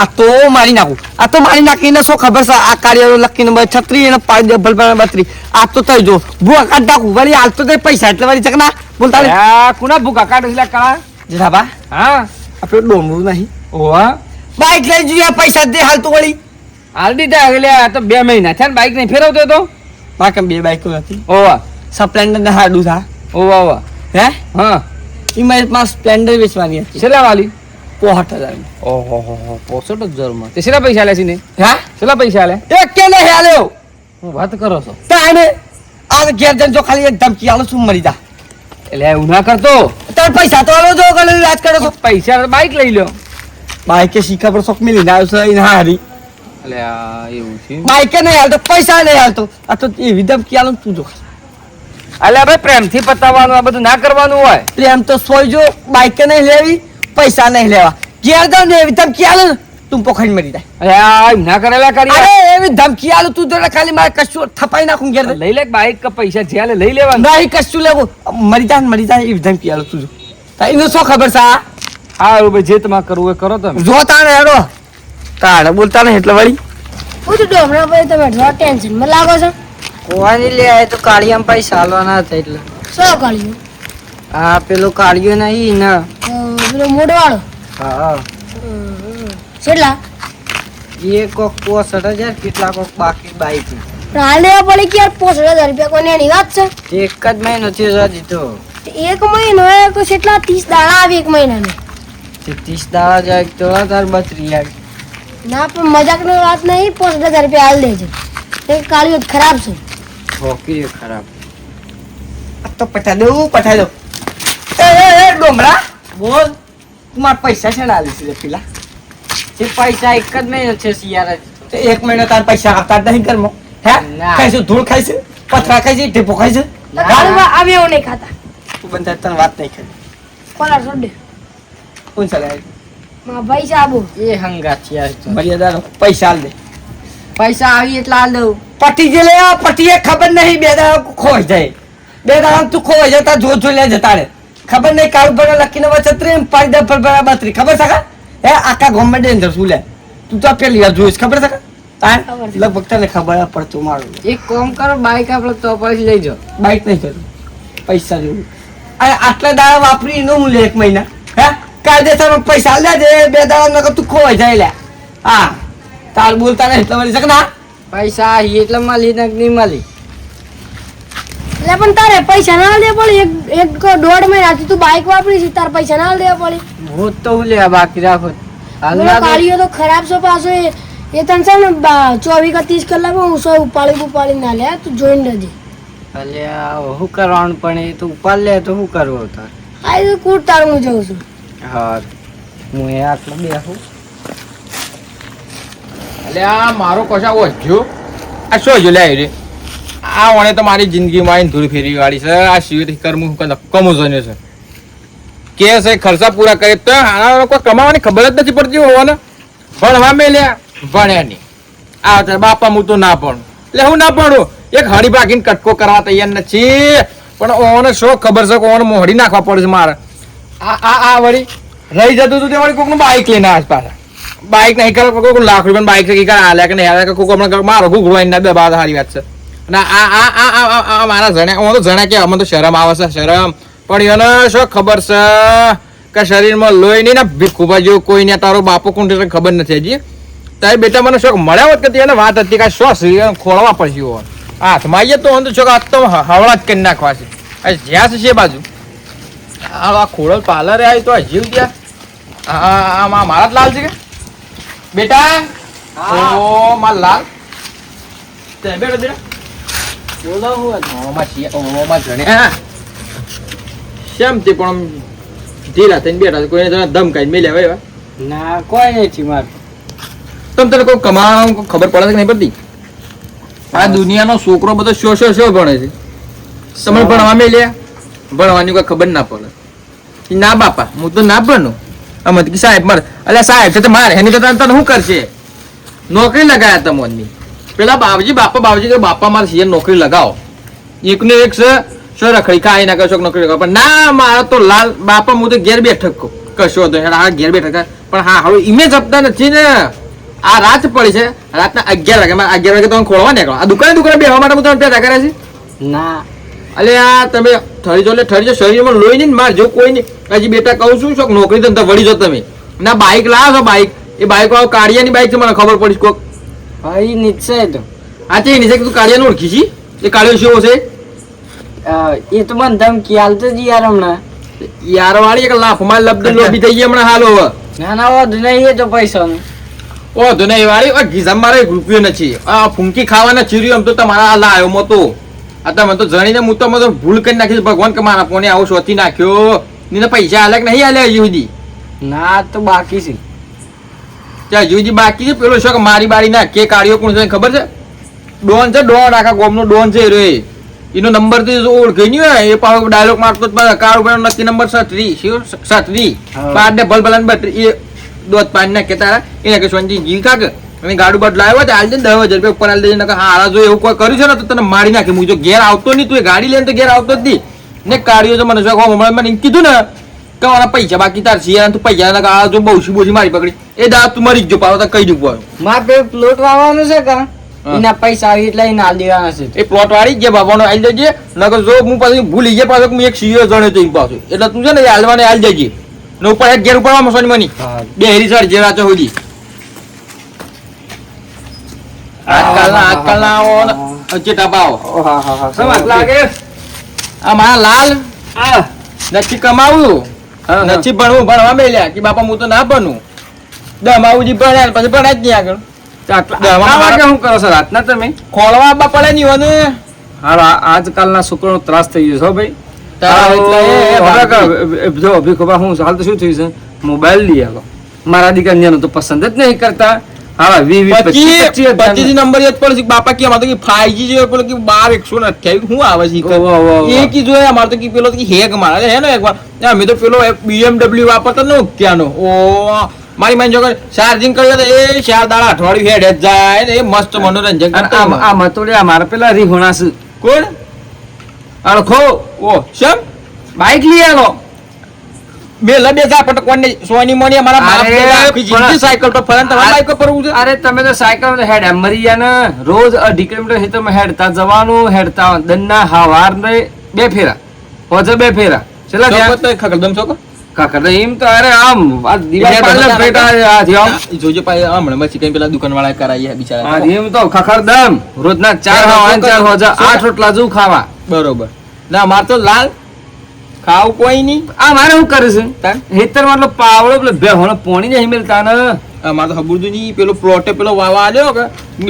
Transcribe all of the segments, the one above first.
આ તો મારી નાખું આ તો મારી નાખીને શું ખબર છે આ કાર્ય લખી નંબર 36 એને પાડી દે ભલભલા 32 આ તો થઈ જો ભૂખા કાઢ નાખું વળી હાલ તો પૈસા એટલે વળી ચકના બોલતા કુના ભૂકા કાઢ એટલે કળા જરાબા હા આપણે ડોમરું નહીં ઓવા બાઈક લઈ જઈએ પૈસા દે હાલ તો વળી હાલ દીધા એટલે આ તો 2 મહિના થયા બાઈક નહીં ફેરવતો તો બાકી બે બાઈકો હતી ઓવા સ્પ્લેન્ડર ને હાડું થા ઓવા ઓવા હે હા એમાં સ્પ્લેન્ડર વેચવાની હતી છેલ્લા વાલી 65,000 ઓહો હો 65,000 માં તે કેટલા પૈસા લે છે ને હા કેટલા પૈસા લે એક કે નહીં હાલ્યો હું વાત કરો છો તાને આ ઘેર જન જો ખાલી એક ધમકી આલો શું મરી જા એટલે એવું ના કરતો તાર પૈસા તો આલો જો કલે રાજ કરો છો પૈસા બાઈક લઈ લ્યો બાઈકે શીખા પર શોખ મિલી ના છે ઇન હારી એટલે આ એવું છે બાઈકે નહીં હાલતો પૈસા નહીં હાલતો આ તો એવી ધમકી આલો તું જો અલ્યા ભાઈ પ્રેમથી પતાવવાનું આ બધું ના કરવાનું હોય પ્રેમ તો સોજો બાઈકે નહીં લેવી પૈસા નહીં લેવા ઘેર જાવ ને એવી ધમકી આલો તું પોખડી મરી જાય અરે આ ના કરેલા કરી અરે એવી ધમકી આલો તું તો ખાલી મારે કશું થપાઈ નાખું ઘેર લઈ લે બાઈક કે પૈસા જ્યાં લઈ લેવાનું નહીં કશું લેવું મરી જાય એવી ધમકી આલો તું જો એનો શું ખબર છે હા ભાઈ જે તમારે કરવું એ કરો તમે જો તાણે હેડો તાણે બોલતા નહીં એટલે વળી હું તો ડોમરા ભાઈ તમે જો ટેન્શન માં લાગો છો કોવાની લે આ તો કાળિયામાં પૈસા આલવાના હતા એટલે શું કાઢ્યું આ પેલું કાળિયો નહીં ને પેલો મોટો વાળો હા કેટલા એ કોક 65,000 કેટલા કોક બાકી બાઈક પણ હાલ લેવા પડે કે યાર 65,000 રૂપિયા કોને એની વાત છે એક જ મહિનો થયો છે જીતો એક મહિનો તો કેટલા 30 દાડા આવે એક મહિનાને 30 દાડા જાય તો તાર 32 ના પણ મજાક ની વાત નહીં 65,000 રૂપિયા હાલ દેજે એ કાળિયો ખરાબ છે હોકી ખરાબ આ તો પઠાઈ દો એ ડોમરા બોલ તું મારા પૈસા છે ને આલીશ લે પેલા જે પૈસા એક જ મહિનો છે યાર તો એક મહિનો તાર પૈસા આપતા જ નહીં ઘરમાં હે ના. ખાઈશું ધૂળ ખાઈશું પથરા ખાઈશું ઢેપો ખાઈશું તો કાળિયો અમે એવું નહીં ખાતા તું બંધા તને વાત નહીં કરી કોલા છોડ દે કોણ ચાલે માં ભાઈ સાબુ એ હંગાત યાર મર્યાદા પૈસા આલ દે પૈસા આવી એટલે આલ દઉં પટી જે લે પટીએ ખબર નહીં બે દાડા ખોઈ જાય બે દાડા તું ખોઈ જતા જો લે જતા રે ખબર નહીં કાળું ભરા લખીને વચત્રી પાડી દે ભરા બાતરી ખબર છે કા હે આખા ગોમમાં ડેન્જર શું લે તું તો પેલી વાર જોઈશ ખબર છે કા તાર લગભગ તને ખબર પડતું મારું એક કામ કરો બાઈક આપણે તો પછી લઈ જાઓ બાઈક નહીં કરું પૈસા જેવું અરે આટલા દાડા વાપરી નો મૂલ્ય એક મહિના હે કાયદેસર પૈસા લે દે બે દાડા નકર તું ખોઈ જાય લે હા તાર બોલતા નહીં એટલે વળી શકના પૈસા આવી એટલે મળી ને નહીં મળી એટલે પણ તારે પૈસા ના દે પડે એક દોઢ મહિનાથી તું બાઈક વાપરી છે તાર પૈસા ના દે પડે હું તો હું લેવા બાકી રાખો પેલો કાળિયો તો ખરાબ છે પાછો એ તને છે ને 24 કે 30 કલાકમાં હું સો ઉપાડી ના લે તું જોઈને રહેજે અલ્યા શું કરવાનું પણ એ તો ઉપાડ લે તો શું કરવું તાર આ તો કૂટ તાર હું જઉં છું હા હું એ આટલો બેહું એટલે આ મારો કશા વધ્યો આ શું જો લે રે આ વણે તો મારી જિંદગીમાં આવીને ધૂળ ફેરી વાળી છે આ શિવથી કરમું કમો જોઈને છે કે છે ખર્ચા પૂરા કરે તો આના કોઈ કમાવાની ખબર જ નથી પડતી હોવાને ભણવા મેલ્યા ભણ્યા નહીં આ તારા બાપા હું તો ના ભણું એટલે હું ના ભણું એક હળી ભાગીને કટકો કરવા તૈયાર નથી પણ ઓને શું ખબર છે કે ઓને મોહડી નાખવા પડે છે મારે આ વળી રહી જતું હતું તે વળી કોકનું બાઈક લઈને આજ પાછા બાઈક નહીં કરે કોઈ લાખ રૂપિયા બાઈક છે કે હાલ્યા કે નહીં હાલ્યા કે કોઈ હમણાં મારો ઘૂઘડો આવીને બે બાદ સારી વાત છે અને આ મારા જણ્યા હું તો જણ્યા કે અમને તો શરમ આવે છે શરમ પણ એને શું ખબર છે કે શરીરમાં લોહી નહીં ને ભીખુભા જેવું કોઈ ને તારો બાપો કોણ ખબર નથી હજી તારી બેટા મને શોખ મળ્યા હોત કે એને વાત હતી કે શું ખોળવા પડશે હોવા હાથમાં આવીએ તો હું શોખ તો હવળા જ કરી નાખવા છે જ્યાં છે બાજુ આ ખોળો પાર્લરે આવી તો જીવ ત્યાં મારા જ લાલ છે કે બેટા ઓ માર લાલ તે બેટા બેટા બોલો હું ઓમાં છીએ ઓમાં જણે શેમ તે પણ ઢીલા થઈને બેઠા કોઈને તને દમ કાઢી મેલ્યા હોય ના કોઈ નથી મારે તને કોઈ કમાવાનું ખબર પડે કે નહીં પડતી આ દુનિયાનો છોકરો બધો શો ભણે છે તમે ભણવા મેલ્યા ભણવાની કોઈ ખબર ના પડે ના બાપા હું તો ના ભણું અમે કે સાહેબ મારે અલ્યા સાહેબ છે તો મારે એની તો તને શું કરશે નોકરી લગાયા તમને પેલા બાપજી કે બાપા મારે સિયર નોકરી લગાવો એકને એક છે શું રખડી ખાઈ ના કશો નોકરી લગાવો પણ ના મારા તો લાલ બાપા હું તો ઘેર બેઠક કશો હતો આ ઘેર બેઠક પણ હા હવે ઇમેજ આપતા નથી ને. આ રાત પડી છે, રાતના 11 વાગે. 11 વાગે તમે ખોલવા નીકળો. આ દુકાને બેહવા માટે હું તમને પેદા કર્યા છે. ના અલે આ તમે ઠરી જો શરીરમાં લોહી નહીં માર જો કોઈ નહીં. હજી બેટા કહું છું શોક નોકરી ધંધા વળી જો તમે. ના બાઈક લાવો છો બાઈક, એ બાઈક વાળો કાળિયાની બાઈક છે મને ખબર પડી કોક. હા એ નિશ્ચય તો આ તે નિશે તું કાળિયાને ઓળખી છી? એ કાળિયો શેવો છે? એ તો મને ધમકી હાલતો જ યાર હમણાં. યાર વાળી એક લાફમાં લબડી લોબી થઈ ગઈ હમણાં હાલ હવે. ના ના વધુ નહીં એ તો પૈસાનું. ઓ તો નહીં વાળી ગીઝા મારે રૂપિયો નથી. આ ફૂંકી ખાવાના ચીર્યું એમ તો તમારા હાલ આવ્યો મતો. આ તમે તો જણીને હું તો મને ભૂલ કરી નાખી ભગવાન કે મારા ફોને આવો શોધી નાખ્યો. નીને પૈસા હાલે કે નહીં હાલે હજી સુધી? ના તો બાકી છે. ત્યાં હજી સુધી બાકી છે. પેલો શોખ મારી બારી ના કે કાઢ્યો કોણ છે ખબર છે? ડોન છે, ડોન આખા ગોમનો ડોન છે રે. એનો નંબર થી ઓળખી નહીં હોય એ પાછો ડાયલોગ મારતો કાર ઉપર નક્કી નંબર 37 પાડ ને ભલ ભલાન બટરી એ દોત પાણી નાખે તારા એને કે સોનજી જીવ કાક અને ગાડું બદલાયો તો હાલ દે 10,000 રૂપિયા ઉપર હાલ દે ને હારા જો એવું કોઈ કર્યું છે ને તો તને મારી નાખે. હું જો ઘેર આવતો નહીં, તું એ ગાડી લઈને તો ઘેર આવતો જ નહીં ને કાઢ્યો તો મને શોખ હમણાં મને કીધું ને કે મારા પૈસા બાકી તાર છે તું પૈસા જો બહુ બોજી મારી પકડી એ દાદ તું મરી જ જો પાછો કહી દઉં. મારે પેલું પ્લોટ વાવવાનું છે કા એના પૈસા આવી એટલે એને હાલ દેવાના છે. એ પ્લોટ વાળી જે બાબાનો હાલ દેજે નકર જો હું પાછું ભૂલી ગયા પાછો હું એક સીઓ જણે તો પાછું એટલે તું છે ને હાલવાને હાલ દેજે ને ઉપર એક ઘેર ઉપર મસોની મની બે હેરી સર જે રાચો હોજી આજકાલના આવો ચેટા પાવો. સમજ લાગે આ મારા લાલ નથી કમાવું નથી ભણવું ભણવા મેલ્યા કે બાપા હું તો ના ભણું દમાવુજી ભણ્યા પછી ભણાય જ નહીં આગળ. શું કરો છો રાતના તમે? ખોળવા આપવા પડે નહીં હોને. હાલો આજકાલના છોકરાનો ત્રાસ થઈ ગયો છો ભાઈ. જો ભીખોબા હું હાલ તો શું થયું છે મોબાઈલ લઈ આવો મારા દીકરા તો પસંદ જ નહીં કરતા. હા 25 નંબર યાદ પડે છે બાપા કે અમારે તો 5G જેવો પેલો કે 12 128 શું આવે છે એ કી જોયા અમારે તો કે પેલો હેક મારે હે ને એકવાર અમે તો પેલો BMW વાપરતા નો ક્યાંનો ઓ મારી માન જો ચાર્જિંગ કર્યો તો એ 4 દાડા અઠવાડિયું હેડ જ જાય ને એ મસ્ત મનોરંજન કરતા. આ મતોડે મારા પેલા રીહોણા છે કોણ અળખો ઓ શેમ બાઈક લઈ આવો બે લબે જા પટ કોને સોની મોની અમારા બાપ અરે, દાદા જીતી સાયકલ પર ફરન તમારા બાઈક પર ફરવું છે. અરે તમે તો સાયકલ હેડ એમ મરી ગયા ને રોજ 2 કિલોમીટર હેતરમાં હેડતા જવાનું હેડતા દનના હવાર ને 2 ફેરા હોજે 2 ફેરા છેલ્લા ચોકો તો ખકડદમ ચોકો કાકા એમ તો અરે આમ આ દિવાલ પાડલે બેટા આ થયો જોજો પાય હમણાં પછી કઈ પેલા દુકાન વાળા કરાય બિચારા આ એમ તો ખખડદમ રોજના 4 હવા 4 હોજા 8 રોટલા જુ ખાવા બરોબર ના માર તો લાલ ખાવ કોઈ નહીં. આ મારે શું કરે છે હેતર માં પાવડો પેલો બેહોણો પોણી ને હિમેલતા ને અમારે તો ખબર નહીં પેલો પ્લોટે પેલો વાવા આલ્યો કે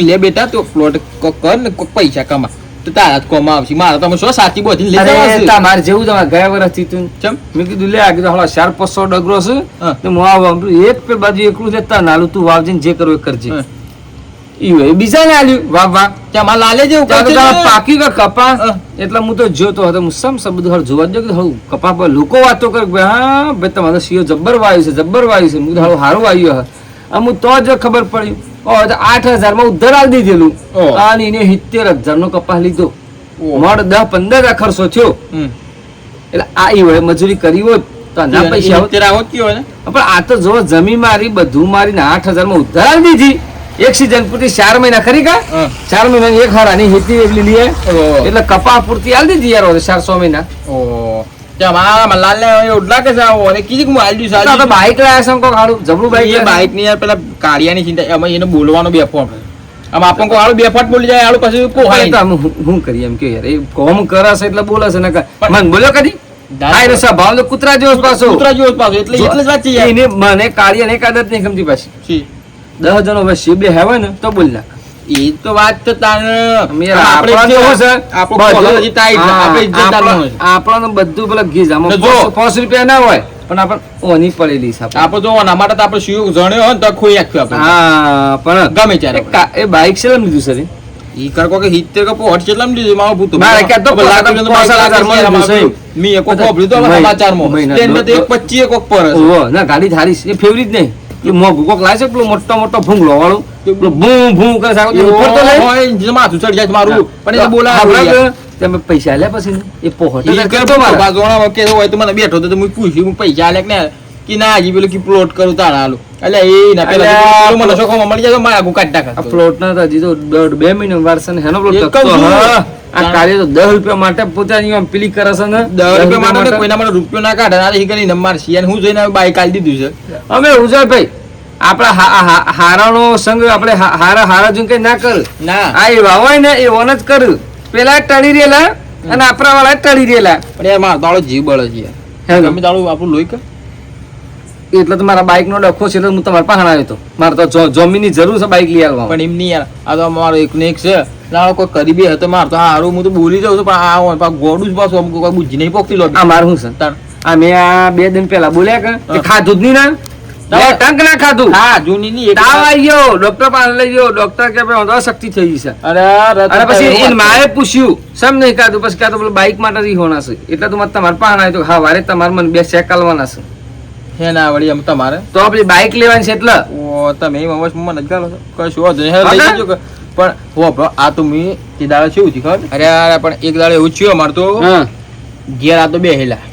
લે બેટા તો પ્લોટ કર ને કોક પૈસા કમા તો તારા જ કોમા આવશે મારે તો શું સાચી બોધી લઈ અરે જવા છે. તમારે જેવું તમારે ગયા વર્ષ થી તું ચમ મેં કીધું લે આ કીધું હળો 400-500 ડગરો છે હા. તો હું આવું એક પે બાજુ એકલું જતા નાલું તું વાવજે જે કરવું એ કરજે હા. ઈ હોય બીજા ને આલ્યું વાહ વાહ ત્યાં માર લાલે જેવું ત્યાં તો કરશે તારા ને. પાકી કે કપા હા. એટલે હું તો જોતો હતો હું સમ બધું હળ જોવા જ હળું કપા પર લોકો વાતો કરે કે હા ભાઈ તમારો સીઓ જબ્બર વાયુ છે જબ્બર વાયુ છે હું હળું સારું વાયુ હે અમુક તો જ ખબર પડી ઓ 8,000 માં ઉધાર આલી દીધેલું ઓહ. અને એને 70,000 નો કપા લીધો ઓહ. મોડ 10-15 ખર્ચો થયો હમ. એટલે આ ઈ હોય મજૂરી કરી હોત તો ના પૈસા હોત. તેરા હોત કયો ને પણ આ તો જો જમી મારી બધું મારીને 8,000 માં ઉધાર આલી દીધી એક સીઝન પૂરતી 4 મહિના ખરી કા હા. 4 મહિના એક હારાની હેતી એકલી લીએ ઓહ. એટલે કપા પૂરતી આલી દીધી યાર 400 મહિના ઓ ત્યાં મારા લાલ ને એવું લાગે છે આવો અને કીધું કે હું આલ્યું તો સાચું બાઈક લાયા છે કોક હારું જબરું એ બાઈક બાઈક ની યાર પેલા કાળિયાની ચિંતા એમાં એને બોલવાનો બે ફોન આમ આપણ કોઈ આળું બે ફાટ બોલી જાય આળું પછી પોહાય હું કરી એમ કે યાર એ કોમ કરે છે એટલે બોલે છે ને મને બોલ્યો કદી આ એનો સ્વભાવ તો કૂતરા જેવો જ પાછો કૂતરા જેવો જ પાછો એટલે જ વાત છે યાર એને મને કાળિયાને એક આદત નહીં ગમતી પાછી છી. 10 જણો હવે શિબે હેવે ને તો બોલ નાખ એ તો વાત તો તાણ આપણો આપણે કેવો છે? આપણો કોલર હજી ટાઈટ છે. આપણે ઇજ્જતદાર ન હોય. આપણને બધું પેલા ગીઝામાં તો જો. 5 રૂપિયા ના હોય પણ આપણે ઓની પડેલી છે આપણે. આપણે જો આના માટે તો આપણે શિવ જણ્યો હોય ને તો ખોઈ નાખ્યું આપણે હા પણ ગમે ત્યારે એ બાઈક છે એમ લીધું છે ઈ કરકો કે 70 કે 60 કેટલા માં લીધું મારો ભૂતો મારે ક્યાં તો પેલા પોતા લાકડીનું બાઈક 50,000 માં લાગે છે, લીધું મી એક કોપ લીધો મહિના- સમાચારમાં મહિના- સ્ટેન્ડ માં તો એક 25 કોક પર હશે. ઓહો ના ગાડી ધારી છે એ ફેવરિટ નહીં એ મોઘું કોક લાવે છે પેલો મોટો ભૂંગળો વાળું પેલો ભૂં ભૂં કરે સારું તો ઉપર તો લઈ હોય, જે માથું ચડી જાય છે મારું પણ એ બોલાવે યાર. તમે પૈસા લે પછી એ પોહટ ઈ કરતો મારા બાજુવાળા કે હોય તો મને બેઠો તો હું પૂછ્યું હું પૈસા આલે કે ના કે ના હજી પેલું કે પ્લોટ કરું તારા હાલું અલ્યા એ ના પેલા અલ્યા, પેલો મને શોખમાં મળી જાય તો મારા આગું કાઢી નાખે. આ પ્લોટ ના તો હજી તો 2 મહિના વાર છે ને હેનો પ્લોટ એ તકતો, કહું છું. હા. આ કાર્ય તો 10 રૂપિયા માટે પોતાની આમ પેલી કરે છે ને 10 રૂપિયા માટે કોઈના મને રૂપિયો ના કાઢે આ કરીને માર શિયાને હું જોઈને બાઈક આલી દીધું છે. અમે ઉજળભાઈ આપણા હારાનો સંગ આપણે હારા જોઈને કઈ ના કર. ના આ એ વાવાય ને એ ઓન જ કર. પેલા ટળી રહેલા અને આપણા વાળા ટળી રહેલા. પણ યાર મારો દાડો જીવ બળે છે યાર. હે ગમે દાડો આપણું લોહી કર. એટલે તો મારા બાઈક નો ડખો છે એટલે હું તમારા પાસે આવ્યો હતો. મારે તો જમીનની જરૂર છે બાઈક લઈ આવવા. પણ એમ નહીં યાર આ તો મારો એક ને એક છે લાડો કોઈ કરી બી હતો માર તો હારું હું તો બોલી જાઉં છું પણ આ ગોડું જ પાછું અમુક કોઈ બુજી નહીં પોકતી લો. આ મારું શું છે? આ મેં આ 2 દિન પહેલા બોલ્યા કે ખાધું જ નહીં ના ના. ટંક ના ખાધું. હા જૂની ની એક તાવ આવી ગયો ડોક્ટર પાસે લઈ ગયો. ડોક્ટર કે ભાઈ અશક્તિ થઈ ગઈ છે. અરે અને પછી એને માએ પૂછ્યું સમ નહીં ખાધું પછી કાં તો પેલું બાઈક માટે જ હોના છે એટલે તો મારે તમારે પાસે આવ્યો તો હા વારે તમારે મને 2 ચેક કરવાના છે હે ના વળી એમ તમારે તો આપણી બાઈક લેવાની છે એટલે ઓ તમે એમ અવશ્ય મને જ ગાલો છો કશું વાંધો નહીં. હે, લઈ જજો કે. પણ હો આ તો મેં તે દાડે શું થયું ખબર? અરે પણ એક દાડે એવું થયું અમારે તો હા ઘેર આ તો બેહેલા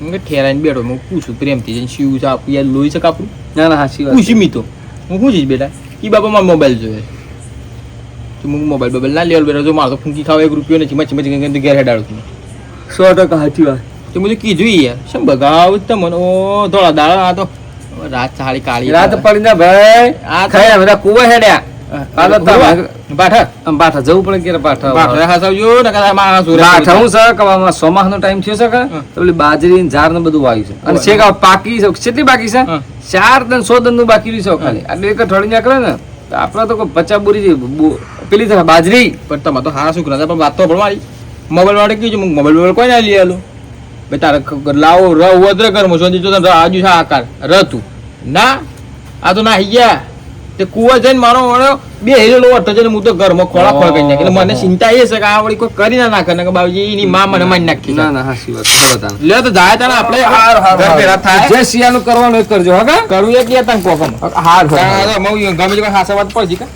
હું કે ઠેરાઈને બેઠો હું પૂછું પ્રેમથી જઈને શિવ છે આપું યાર લોહી છે કાપડું ના ના હાચી વાત પૂછી મી તો હું પૂછીશ બેટા ઈ બાપા મારો મોબાઈલ જોઈએ તો હું મોબાઈલ ના લેવલ બેઠો જો મારો તો ફૂંકી ખાવા 1 રૂપિયો નથી મચ્છી મચ્છી ઘેર હેડાડું છું 100% હાચી વાત તો બધું કીધું યાર શું બગાવ તમને ઓ થોડા દાડા આ તો રાત સાડી કાળી રાત પડી ના ભાઈ આ તો- ખાયા બધા કુવા હેડ્યા આ તો બાઠા આમ પાઠા જવું પડે કે પાઠા બાઠા હાસવજો ને કદાચ મારા સુરત પાઠા હું છે કે આમાં ચોમાસનો ટાઈમ થયો છે કે હા. તો પેલી બાજરી ને ઝાડ ને બધું વાવ્યું છે અને બરાબર. છે કે પાકી છે કેટલી બાકી છે હા. 4 દન 100 દન નું બાકી રહ્યું છે ખાલી એટલે એક અઠવાડિયું નીકળે ને તો આપડે તો કોઈ 50 બોરી પેલી થાય બાજરી પણ તમે તો હારા શું કરે પણ વાત તો પણ મારી મોબાઈલ વાળે કીધું મોબાઈલ કોઈ ના લઈ આલું ભાઈ તારે લાવો ર વદ્ર કર મોસંદી જો તને આજુ છે આકાર રતું ના આ તો ના ગયા તે કુવા જઈને મારો વળ્યો બે હેલો અટ જઈને હું તો ઘરમાં ખોળા ખોળ કરી નાખી એટલે મને ચિંતા એ છે કે આ વળી કોઈ કરી ના નાખે ને કે બાબુજી એની માં મને મારી નાખી ના ના હાચી વાત ખરો તાન લે તો જાય તાને આપણે ઘર ભેગા થાય જે સિયાનું કરવાનું એ કરજો હા કા કરું એક યા તને કોકમ હાર મઉ ગમે તે હાસા વાત પડી કે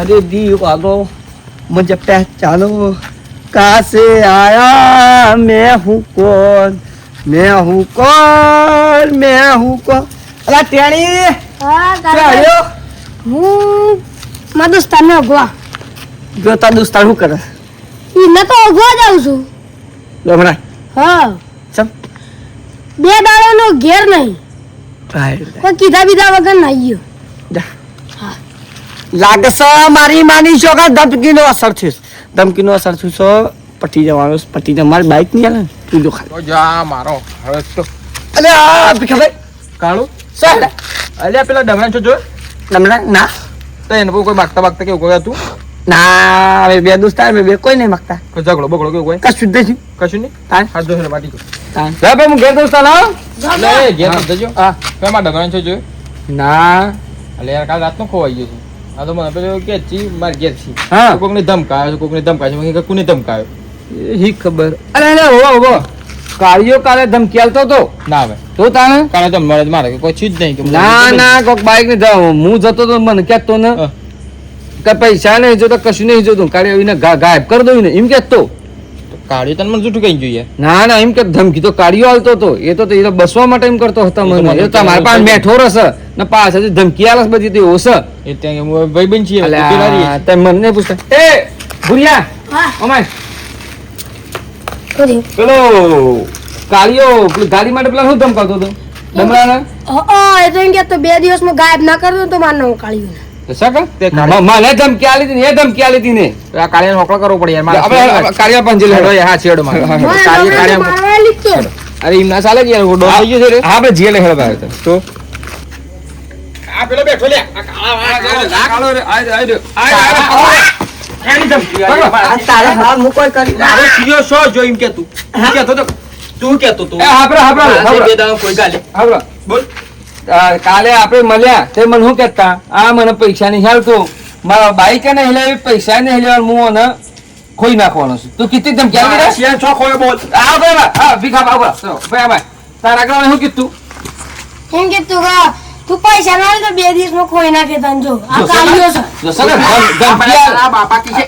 अरे दीवानो मुझे पहचानो कहाँ से आया मैं हूँ कौन मैं हूँ कौन अला टेणी હા क्या કાકા आयो હું મારા દોસ્તારને અગવા जो ता दोस्तार हूँ कर એને તો અગવા જાઉં છું लमड़ा હા सब 2 દાડાનો ઘેર નહીં राइट કોઈ કીધા બીધા વગર નાઈ ગયો जा लागे सा मारी मानी छो का धमकी नो असर थी धमकी नो असर थी सो पटी जवानो पटी जमार बाइक नहीं आले तू जो खा તો જા મારો હવે તો अरे आ भिखा भाई કાળું सर અલ્યા પેલા ડમણા છો જો लमड़ा ना તો એને કોઈ બાગતા બાગતા કેવું કોઈ હતું ના હવે બે દોસ્તાર બે કોઈ નહીં માગતા કોઈ ઝઘડો બગડો કેવું કોઈ કશું જ નથી કશું નહીં તાન હાથ ધોઈને બાટી ગયો તાન લે ભાઈ હું ઘેર દોસ્તા લાવ લે ઘેર જજો હા કેમાં ડમણા છો જો ના અલે યાર કાલ રાતનો ખોવાઈ ગયો છું આ તો મને પેલો કે છી માર ઘેર છી હા. કોકને ધમકાયો કોકને ધમકાયો મેં કીધું કોને ધમકાયો હી ખબર અરે અરે હો કાળિયો કાલે ધમકી આલતો તો ના આવે તો તાણે કાલે તો મળે જ મારે કે કોઈ ચીજ નહીં કે ના ના કોક બાઈક ને જાવ હું જતો તો મને કહેતો ને હા. કે પૈસા નહીં જોતો કશું નહીં જોતું કાલે એને ગાયબ કરી દઉં ને એમ કહેતો કાઢ્યો તને મને જૂઠું કઈ જોઈએ ના ના એમ કે ધમકી તો કાઢિયો આલતો તો એ તો એ તો બસવા માટે એમ કરતો હતો એ તો મને મને એ તો મારા પાસે મેઠો રહેશે ને પાછળ ધમકી આલસ બધી તો એવો છે એ ત્યાં ભાઈબંધ છીએ અલ્યા, પેલા રહીએ. તે મને નહીં પૂછતા એ ભુરિયા હા અમાય કરી પેલો કાળિયો પેલી ગાડી માટે પેલા શું ધમકાવતો હતો ડમરાને એ તો એમ કે 2 દિવસમાં ગાયબ ના કરતો તો માર નામ કાઢ્યું તો શાકા તે કાળિયો- મને ધમકી આલી હતી ને એ ધમકી આલી હતી ને આ કાળિયાનો હોકળો કરવો પડે યાર મારે આપણે કાળિયા પાંજે હેડો લેડો યાર, હા છેડો મારે કાળિયા મારવા લીધો અરે એમ ના ચાલે કે યાર ડોન થઈ ગયો છે રે હા આપણે જીએ લેડો ભાઈ તો આ પેલો બેઠો લે આ કાળા કાળો રે આય આ તારે હાલ હું કોઈ કરી મારો સીયો શો જો એમ કે તું કેતો તો તું કેતો તું એ હાબરા બે દાડા કોઈ ગાલે હાબરા બોલ કાલે આપણે મળ્યા તે મને શું કહેતા આ મને પૈસા નહીં હાલતો મારા બાઈક ને હેલાવી પૈસા ને હેલાવી હું એને ખોઈ નાખવાનો છું તું કીધી ધમકી આલી રે શિયાળ છો ખોય બોલ આ ભાઈ હા ભીખા બાબા ભાઈ ભાઈ તારા આગળ શું કીધું એમ કે તું પૈસા ના લે તો 2 દિવસમાં ખોઈ નાખે તને જો આ કાઢ્યો છે જો સગર ધમકી આલ આ બાપા કી છે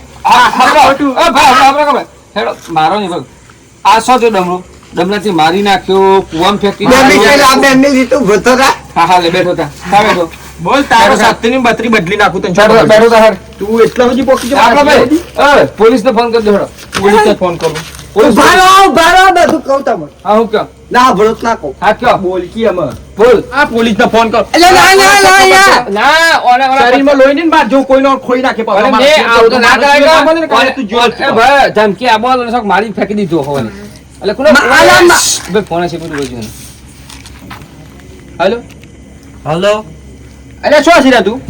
મારો નહીં ભાઈ આ શું છે ડમરો ડમરાથી મારી નાખ્યો કુવામાં ફેંકી બે નાખ્યો. મિનિટ આ બે મિનિટ તું ભતો રા હા હા લે બેઠો તા બેઠો બોલ તારો સાતની બત્રી બદલી નાખું તને બેઠો બેઠો તાર તું એટલા સુધી પોકી છે આપડે ભાઈ પોલીસને ફોન કરી દો હેડો. પોલીસને ફોન કરું પોલીસ ભારો બધું કહું તમને હા હું કયો ના ભરોસ ના કહું હા કયો બોલ કી અમે બોલ આ પોલીસને ફોન કર એટલે ના યાર ના ઓને ઓને શરીરમાં લોહી ને બાર જો કોઈનો ખોઈ નાખે અરે મેં આવતો ના કરાય તું જો એ ભાઈ ધમકી આ બોલ શોક મારી ફેંકી દીધો હોવાની એટલે કોનો ભાઈ ફોન છે બધું બધું હેલો હલો અલ્યા શું છે તું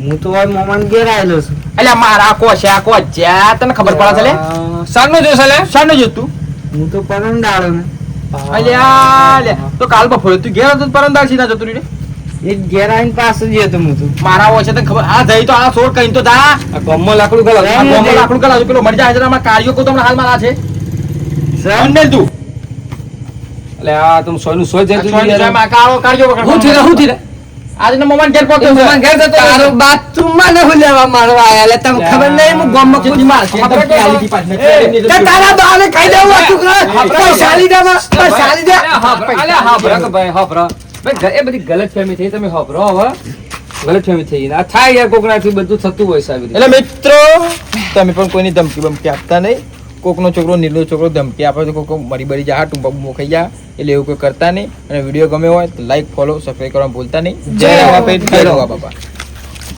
હું તો હવે મોમાન ઘેર આવેલો છું અલ્યા મારા કો છે આ કો જ્યાં તને ખબર પડે છે લે સાંજનો જોશે લે શાનો જો તું હું તો પરમ દાડો ને અલ્યા લે તો કાલ બપોરે તું ઘેર હતો પરમદાર સીધા જતો રે એ ઘેર આવીને પાસે જ હતો હું તો મારા ઓ છે તને ખબર આ જઈ તો આ છોડ કઈ તો જા આ ગમમાં લાકડું આ ગલા ગોમમાં લાકડું કલાજો પેલો મરી જાય છે અમાર કાર્યો કો તમને હાલમાં આ છે અંડેલ તું એટલે આ તમે સોયનું સોય જઈ તું યાર આ કાળો કાર્યો પકડ હું થી આજનો મોમાન ઘેર પહોંચ્યો છે મોમાન ઘેર જતો રહ્યો. તારો બાથરૂમ માં ન લેવા મારવા આયા એટલે તમને ખબર નહીં હું ગામમાં કૂદી મારશે ખબર કે આલી દી પાછી તે તારા બાને કહી દેવું હતું કે પૈસા લીધા પૈસા લીધા એ બધી ગલત ફહેમી થઈ તમે હાભરો હવે ગલત ફહેમી થઈ આ થાય યાર કોકનાથી બધું થતું હોય છે આવી રીતે. એટલે મિત્રો તમે પણ કોઈની ધમકી બમકી આપતા નહીં કોકનો છોકરો નીલો છોકરો ધમકી આપે તો કોક મરી બરી જા ટુંબક મોખાઈ જા એટલે એવું કોઈ કરતા નહીં અને વિડીયો ગમે હોય તો લાઈક ફોલો સબસ્ક્રાઈબ કરવાનું ભૂલતા નહીં જય રવા પેટ જય રવા બાપા.